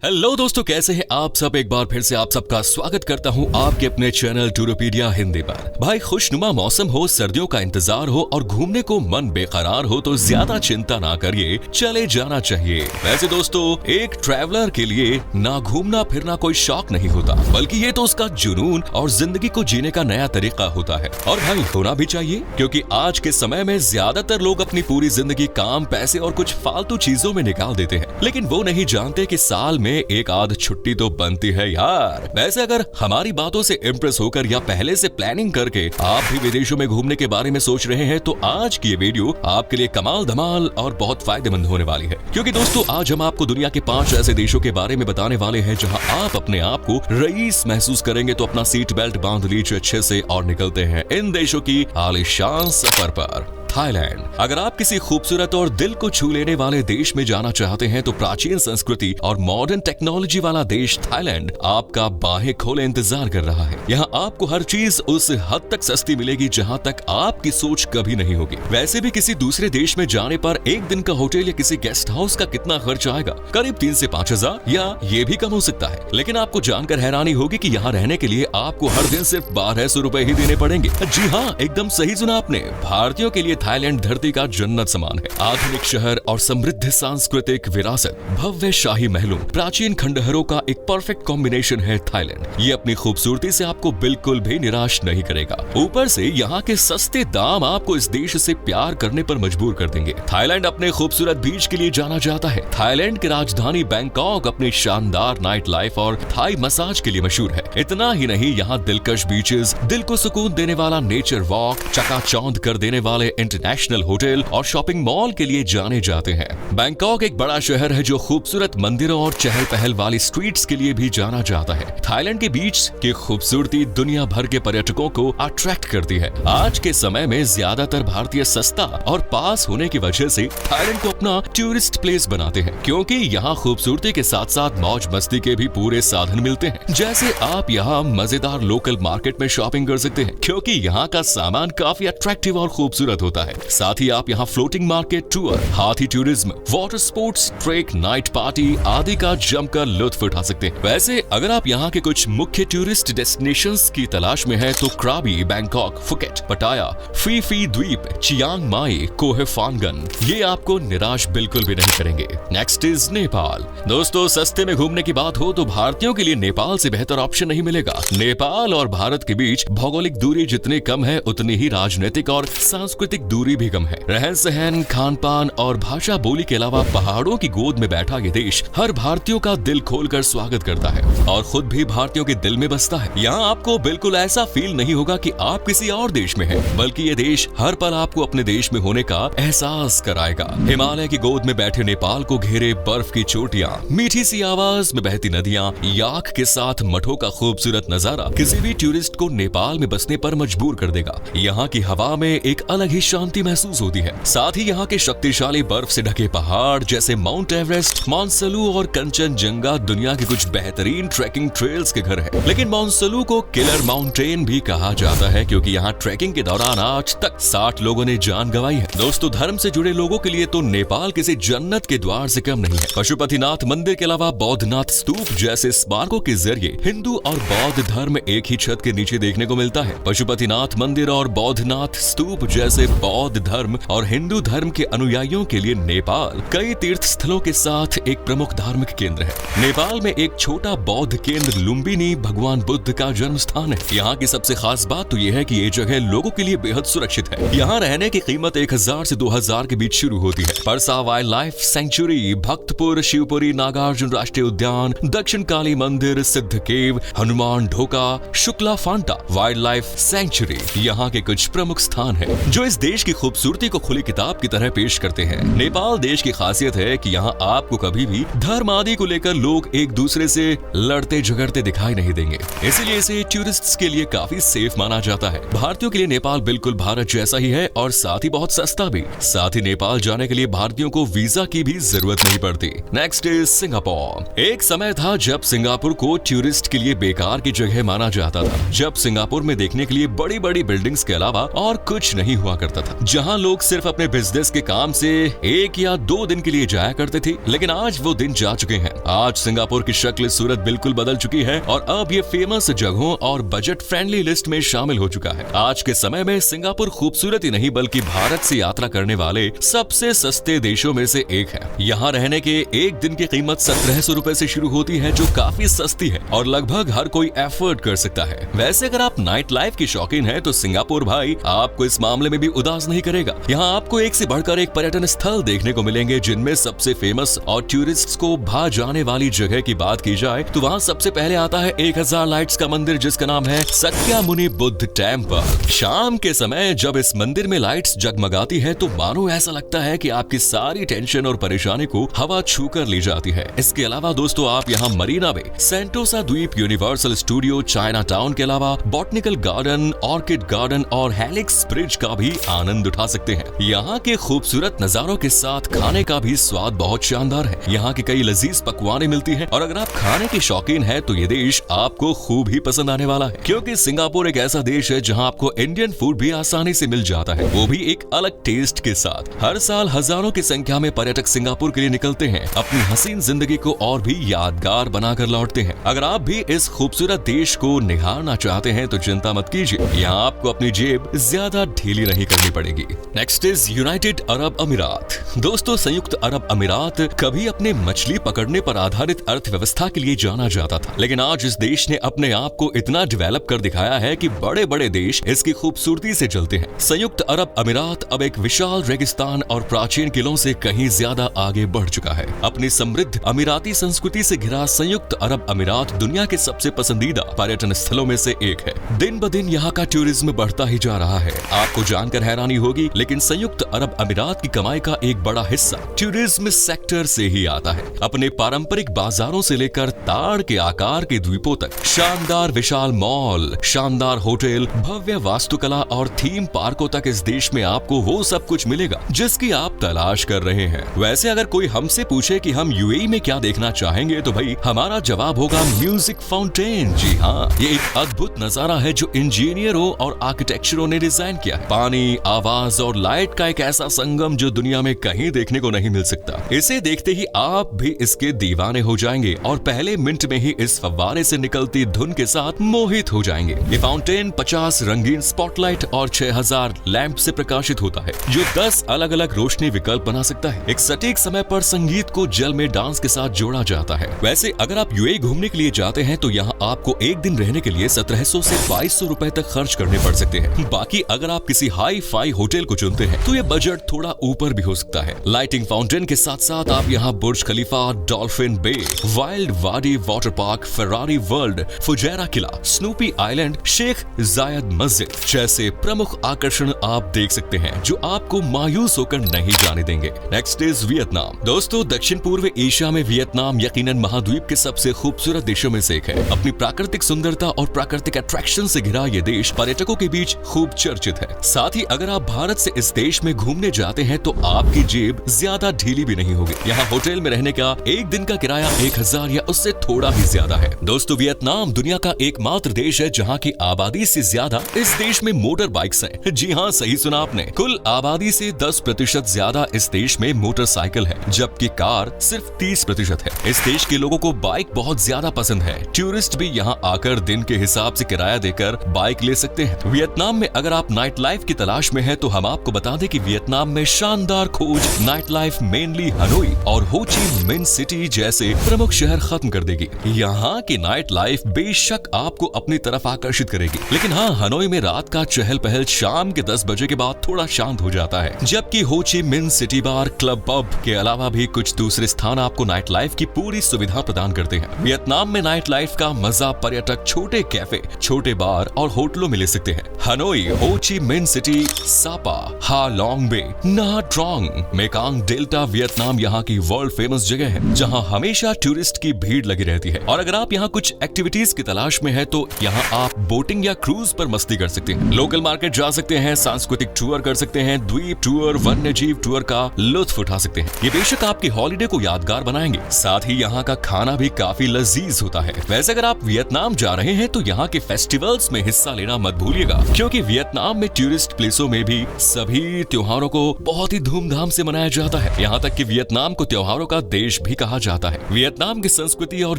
Hello दोस्तों, कैसे हैं आप सब। एक बार फिर से आप सबका स्वागत करता हूं आपके अपने चैनल टूरोपीडिया हिंदी पर। भाई, खुशनुमा मौसम हो, सर्दियों का इंतजार हो और घूमने को मन बेकरार हो तो ज्यादा चिंता ना करिए, चले जाना चाहिए। वैसे दोस्तों, एक ट्रैवलर के लिए ना घूमना फिरना कोई शौक नहीं होता, बल्कि ये तो उसका जुनून और जिंदगी को जीने का नया तरीका होता है। और भाई, होना भी चाहिए, क्योंकि आज के समय में ज्यादातर लोग अपनी पूरी जिंदगी काम, पैसे और कुछ फालतू चीजों में निकाल देते हैं, लेकिन वो नहीं जानते कि साल में एक आध छुट्टी तो बनती है यार। वैसे अगर हमारी बातों से इम्प्रेस होकर या पहले से प्लानिंग करके आप भी विदेशों में घूमने के बारे में सोच रहे हैं, तो आज की ये वीडियो आपके लिए कमाल धमाल और बहुत फायदेमंद होने वाली है। क्योंकि दोस्तों, आज हम आपको दुनिया के 5 ऐसे देशों के बारे में बताने वाले हैं जहां आप अपने आप को रईस महसूस करेंगे। तो अपना सीट बेल्ट बांध लीजिए अच्छे से और निकलते हैं इन देशों की आलीशान सफर पर। थाईलैंड। अगर आप किसी खूबसूरत और दिल को छू लेने वाले देश में जाना चाहते हैं तो प्राचीन संस्कृति और मॉडर्न टेक्नोलॉजी वाला देश थाईलैंड आपका बाहें खोले इंतजार कर रहा है। यहाँ आपको हर चीज उस हद तक सस्ती मिलेगी जहाँ तक आपकी सोच कभी नहीं होगी। वैसे भी किसी दूसरे देश में जाने पर एक दिन का होटल या किसी गेस्ट हाउस का कितना खर्च आएगा? करीब 3 से 5 हजार या ये भी कम हो सकता है। लेकिन आपको जानकर हैरानी होगी कि यहाँ रहने के लिए आपको हर दिन सिर्फ 1200 रुपए ही देने पड़ेंगे। जी हाँ, एकदम सही सुना आपने। भारतीयों के लिए थाईलैंड धरती का जन्नत समान है। आधुनिक शहर और समृद्ध सांस्कृतिक विरासत, भव्य शाही महलों, प्राचीन खंडहरों का एक परफेक्ट कॉम्बिनेशन है थाईलैंड। ये अपनी खूबसूरती से आपको बिल्कुल भी निराश नहीं करेगा। ऊपर से यहाँ के सस्ते दाम आपको इस देश से प्यार करने पर मजबूर कर देंगे। थाईलैंड अपने खूबसूरत बीच के लिए जाना जाता है। थाईलैंड की राजधानी बैंकॉक अपनी शानदार नाइट लाइफ और थाई मसाज के लिए मशहूर है। इतना ही नहीं, यहाँ दिलकश बीचेस, दिल को सुकून देने वाला नेचर वॉक, चकाचौंध कर देने वाले इंटरनेशनल होटल और शॉपिंग मॉल के लिए जाने जाते हैं। बैंकॉक एक बड़ा शहर है जो खूबसूरत मंदिरों और चहल पहल वाली स्ट्रीट्स के लिए भी जाना जाता है। थाईलैंड के बीच की खूबसूरती दुनिया भर के पर्यटकों को अट्रैक्ट करती है। आज के समय में ज्यादातर भारतीय सस्ता और पास होने की वजह से थाईलैंड को अपना टूरिस्ट प्लेस बनाते हैं, क्योंकि यहाँ खूबसूरती के साथ साथ मौज मस्ती के भी पूरे साधन मिलते हैं। जैसे आप यहाँ मजेदार लोकल मार्केट में शॉपिंग कर सकते हैं, क्योंकि यहाँ का सामान काफी अट्रैक्टिव और खूबसूरत होता है। साथ ही आप यहाँ फ्लोटिंग मार्केट टूर, हाथी tourism, water sports, trek, night party आदि का जमकर लुत्फ उठा सकते हैं। वैसे अगर आप यहाँ के कुछ मुख्य टूरिस्ट डेस्टिनेशंस की तलाश में हैं, तो क्राबी, बैंकॉक, फुकेट, पटाया, फी फी द्वीप, चियांग माई, कोहे फानगन ये आपको निराश बिल्कुल भी नहीं करेंगे। Next is Nepal. दोस्तों, सस्ते में घूमने की बात हो तो भारतीयों के लिए नेपाल से बेहतर ऑप्शन नहीं मिलेगा। नेपाल और भारत के बीच भौगोलिक दूरी जितनी कम है, उतनी ही राजनीतिक और सांस्कृतिक दूरी भी कम है। रहन सहन, खान पान और भाषा बोली के अलावा पहाड़ों की गोद में बैठा ये देश हर भारतीयों का दिल खोलकर स्वागत करता है और खुद भी भारतीयों के दिल में बसता है। यहाँ आपको बिल्कुल ऐसा फील नहीं होगा कि आप किसी और देश में हैं, बल्कि ये देश हर पल आपको अपने देश में होने का एहसास कराएगा। हिमालय की गोद में बैठे नेपाल को घेरे बर्फ की चोटियां, मीठी सी आवाज में बहती नदियां, याक के साथ मठों का खूबसूरत नजारा किसी भी टूरिस्ट को नेपाल में बसने पर मजबूर कर देगा। यहाँ की हवा में एक अलग ही शांति महसूस होती है। साथ ही यहाँ के शक्तिशाली बर्फ से ढके पहाड़ जैसे माउंट एवरेस्ट, मानसलू और कंचनजंगा दुनिया के कुछ बेहतरीन ट्रैकिंग ट्रेल्स के घर है। लेकिन मानसलू को किलर माउंटेन भी कहा जाता है, क्योंकि यहाँ ट्रैकिंग के दौरान आज तक 60 लोगों ने जान गंवाई है। दोस्तों, धर्म से जुड़े लोगों के लिए तो नेपाल किसी जन्नत के द्वार से कम नहीं है। पशुपतिनाथ मंदिर के अलावा बौद्धनाथ स्तूप जैसे स्मारकों के जरिए हिंदू और बौद्ध धर्म एक ही छत के नीचे देखने को मिलता है। पशुपतिनाथ मंदिर और बौद्धनाथ स्तूप जैसे बौद्ध धर्म और हिंदू धर्म के अनुयायियों के लिए नेपाल कई तीर्थ स्थलों के साथ एक प्रमुख धार्मिक केंद्र है। नेपाल में एक छोटा बौद्ध केंद्र लुम्बिनी भगवान बुद्ध का जन्म स्थान है। यहाँ की सबसे खास बात तो यह है कि ये जगह लोगों के लिए बेहद सुरक्षित है। यहाँ रहने की कीमत 1000 से 2000 के बीच शुरू होती है। Parsa wildlife sanctuary, Bhaktapur, Shivpuri, Nagarjun राष्ट्रीय उद्यान, दक्षिण काली मंदिर, Siddha cave, Hanuman Dhoka, Shukla Phanta wildlife sanctuary यहाँ के कुछ प्रमुख स्थान है जो इस देश की खूबसूरती को खुली किताब की तरह पेश करते हैं। नेपाल देश की खासियत है कि यहाँ आपको कभी भी धर्म आदि को लेकर लोग एक दूसरे से लड़ते झगड़ते दिखाई नहीं देंगे, इसीलिए इसे टूरिस्ट्स के लिए काफी सेफ माना जाता है। भारतीयों के लिए नेपाल बिल्कुल भारत जैसा ही है और साथ ही बहुत सस्ता भी। साथ ही नेपाल जाने के लिए भारतीयों को वीजा की भी जरूरत नहीं पड़ती। Next is Singapore. एक समय था जब सिंगापुर को टूरिस्ट के लिए बेकार की जगह माना जाता था, जब सिंगापुर में देखने के लिए बड़ी बड़ी बिल्डिंग्स के अलावा और कुछ नहीं हुआ करता जाता था, जहाँ लोग सिर्फ अपने बिजनेस के काम से 1 या 2 दिन के लिए जाया करते थे। लेकिन आज वो दिन जा चुके हैं। आज सिंगापुर की शक्ल सूरत बिल्कुल बदल चुकी है और अब ये फेमस जगहों और बजट फ्रेंडली लिस्ट में शामिल हो चुका है। आज के समय में सिंगापुर खूबसूरत ही नहीं बल्कि भारत से यात्रा करने वाले सबसे सस्ते देशों में से एक है। यहाँ रहने के एक दिन की कीमत 1700 रुपए से शुरू होती है, जो काफी सस्ती है और लगभग हर कोई एफोर्ड कर सकता है। वैसे अगर आप नाइट लाइफ की शौकीन है तो सिंगापुर भाई आपको इस मामले में भी उदास नहीं करेगा। यहाँ आपको एक से बढ़कर एक पर्यटन स्थल देखने को मिलेंगे, जिनमें सबसे फेमस और टूरिस्ट को भा जाने वाली जगह की बात की जाए तो वहाँ सबसे पहले आता है 1000 लाइट्स का मंदिर, जिसका नाम है सक्यामुनि बुद्ध टेम्पल। शाम के समय जब इस मंदिर में लाइट्स जगमगाती है तो मानो ऐसा लगता है कि आपकी सारी टेंशन और परेशानी को हवा छू कर ली जाती है। इसके अलावा दोस्तों आप यहाँ मरीना बे, सेंटोसा द्वीप, यूनिवर्सल स्टूडियो, चाइना टाउन के अलावा बॉटनिकल गार्डन, ऑर्किड गार्डन और हेलिक्स ब्रिज का भी आनंद उठा सकते हैं। यहाँ के खूबसूरत नजारों के साथ खाने का भी स्वाद बहुत शानदार है। यहाँ की कई लजीज पकवानें मिलती हैं और अगर आप खाने के शौकीन हैं तो ये देश आपको खूब ही पसंद आने वाला है, क्योंकि सिंगापुर एक ऐसा देश है जहाँ आपको इंडियन फूड भी आसानी से मिल जाता है, वो भी एक अलग टेस्ट के साथ। हर साल हजारों की संख्या में पर्यटक सिंगापुर के लिए निकलते हैं, अपनी हसीन जिंदगी को और भी यादगार बनाकर लौटते हैं। अगर आप भी इस खूबसूरत देश को निहारना चाहते हैं तो चिंता मत कीजिए, यहाँ आपको अपनी जेब ज्यादा ढीली नहीं करनी पड़ेगी। नेक्स्ट इज यूनाइटेड अरब अमीरात। दोस्तों संयुक्त अरब अमीरात कभी अपने मछली पकड़ने पर आधारित अर्थव्यवस्था के लिए जाना जाता था, लेकिन आज इस देश ने अपने आप को इतना डेवलप कर दिखाया है कि बड़े बड़े देश इसकी खूबसूरती से चलते हैं। संयुक्त अरब अमीरात अब एक विशाल रेगिस्तान और प्राचीन किलों से कहीं ज्यादा आगे बढ़ चुका है। अपनी समृद्ध अमीराती संस्कृति से घिरा संयुक्त अरब अमीरात दुनिया के सबसे पसंदीदा पर्यटन स्थलों में से एक है। दिन ब दिन यहाँ का टूरिज्म बढ़ता ही जा रहा है। आपको जानकर हैरानी होगी, लेकिन संयुक्त अरब अमीरात की कमाई का एक बड़ा हिस्सा टूरिज्म सेक्टर से ही आता है। अपने पारंपरिक बाजारों से लेकर ताड़ के आकार के द्वीपों तक, शानदार विशाल मॉल, शानदार होटल, भव्य वास्तुकला और थीम पार्कों तक इस देश में आपको वो सब कुछ मिलेगा जिसकी आप तलाश कर रहे हैं। वैसे अगर कोई हमसे पूछे कि हम यूएई में क्या देखना चाहेंगे तो भाई हमारा जवाब होगा म्यूजिक फाउंटेन। जी हाँ, ये एक अद्भुत नजारा है जो इंजीनियरों और आर्किटेक्चरों ने डिजाइन किया है। पानी, आवाज और लाइट का एक ऐसा संगम जो दुनिया में कहीं देखने को नहीं मिल सकता। इसे देखते ही आप भी इसके दीवाने हो जाएंगे और पहले मिनट में ही इस फव्वारे से निकलती धुन के साथ मोहित हो जाएंगे। ये फाउंटेन 50 रंगीन स्पॉटलाइट और 6000 लैंप से प्रकाशित होता है, जो 10 अलग अलग रोशनी विकल्प बना सकता है। एक सटीक समय पर संगीत को जल में डांस के साथ जोड़ा जाता है। वैसे अगर आप यूएई घूमने के लिए जाते हैं तो यहाँ आपको एक दिन रहने के लिए 1700 से 2200 रुपए तक खर्च करने पड़ सकते हैं। बाकी अगर आप किसी हाई फाई होटल को चुनते हैं तो ये बजट थोड़ा ऊपर भी हो सकता है। लाइटिंग फाउंटेन के साथ साथ आप यहाँ Burj Khalifa, Dolphin Bay, Wild Wadi Water Park, Ferrari World, Fujairah किला, स्नूपी आइलैंड, शेख जायद मस्जिद जैसे प्रमुख आकर्षण आप देख सकते हैं, जो आपको मायूस होकर नहीं जाने देंगे। Next is Vietnam. दोस्तों दक्षिण पूर्व एशिया में वियतनाम यकीनन महाद्वीप के सबसे खूबसूरत देशों में से एक है। अपनी प्राकृतिक सुंदरता और प्राकृतिक अट्रैक्शन से घिरा ये देश पर्यटकों के बीच खूब चर्चित है। साथ ही अगर आप भारत से इस देश में घूमने जाते हैं तो आपकी जेब ज्यादा ढीली भी नहीं होगी। यहाँ होटल में रहने का एक दिन का किराया 1000 या उससे थोड़ा ही ज्यादा है। दोस्तों वियतनाम दुनिया का एकमात्र देश है जहाँ की आबादी से ज्यादा इस देश में मोटर बाइक्स हैं। जी हाँ, सही सुना आपने। कुल आबादी से 10% ज्यादा इस देश में मोटरसाइकिल है, जबकि कार सिर्फ 30% है। इस देश के लोगों को बाइक बहुत ज्यादा पसंद है। टूरिस्ट भी यहाँ आकर दिन के हिसाब से किराया देकर बाइक ले सकते हैं। वियतनाम में अगर आप नाइट लाइफ की तलाश में हैं तो हम आपको बता दें कि वियतनाम में शानदार खोज नाइट लाइफ मेनली हनोई और हो ची मिन सिटी जैसे प्रमुख शहर खत्म कर देगी। यहाँ की नाइट लाइफ बेशक आपको अपनी तरफ आकर्षित करेगी, लेकिन हाँ, हनोई में रात का चहल पहल शाम के 10 बजे के बाद थोड़ा शांत हो जाता है, जबकि हो ची मिन सिटी बार, क्लब, पब के अलावा भी कुछ दूसरे स्थान आपको नाइट लाइफ की पूरी सुविधा प्रदान करते हैं। वियतनाम में नाइट लाइफ का मजा पर्यटक छोटे कैफे, छोटे बार और होटलों में ले सकते हैं। हनोई, हो ची मिन सिटी, सापा, हा लॉन्ग बे, ना ट्रॉन्ग, मेकांग डेल्टा वियतनाम यहाँ की वर्ल्ड फेमस जगह है, जहाँ हमेशा टूरिस्ट की भीड़ लगी रहती है। और अगर आप यहाँ कुछ एक्टिविटीज की तलाश में है तो यहाँ आप बोटिंग या क्रूज पर मस्ती कर सकते हैं, लोकल मार्केट जा सकते हैं, सांस्कृतिक टूर कर सकते हैं, द्वीप टूर, वन्य जीव टूर का लुत्फ उठा सकते हैं। ये बेशक आपकी हॉलिडे को यादगार बनाएंगे। साथ ही यहाँ का खाना भी काफी लजीज होता है। वैसे अगर आप वियतनाम जा रहे हैं तो यहाँ के फेस्टिवल्स में हिस्सा लेना मत भूलिएगा, क्योंकि वियतनाम में टूरिस्ट प्लेसों में भी सभी त्योहारों को बहुत ही धूमधाम से मनाया जाता है। यहाँ तक कि वियतनाम को त्योहारों का देश भी कहा जाता है। वियतनाम की संस्कृति और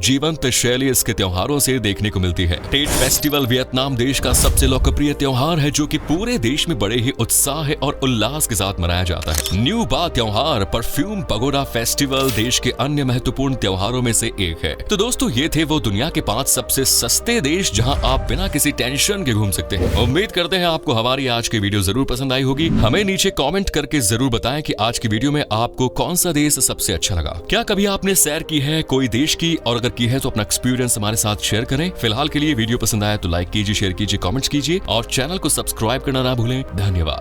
जीवंत शैली इसके त्योहारों से देखने को मिलती है। टेट फेस्टिवल वियतनाम देश का सबसे लोकप्रिय त्योहार है, जो कि पूरे देश में बड़े ही उत्साह और उल्लास के साथ मनाया जाता है। न्यू बा त्योहार, परफ्यूम पगोडा फेस्टिवल देश के अन्य महत्वपूर्ण त्योहारों में से एक है। तो दोस्तों, ये थे वो दुनिया के 5 सबसे सस्ते देश जहां आप बिना किसी टेंशन के घूम सकते हैं। उम्मीद करते हैं आपको हमारी आज की वीडियो जरूर पसंद आई होगी। हमें नीचे कमेंट करके जरूर बताएं कि आज की वीडियो में आपको कौन सा देश सबसे अच्छा लगा। क्या कभी आपने सैर की है कोई देश की, और अगर की है तो अपना एक्सपीरियंस हमारे साथ शेयर करें। फिलहाल के लिए वीडियो पसंद आया तो लाइक कीजिए, शेयर कीजिए, कमेंट्स कीजिए और चैनल को सब्सक्राइब करना ना भूलें। धन्यवाद।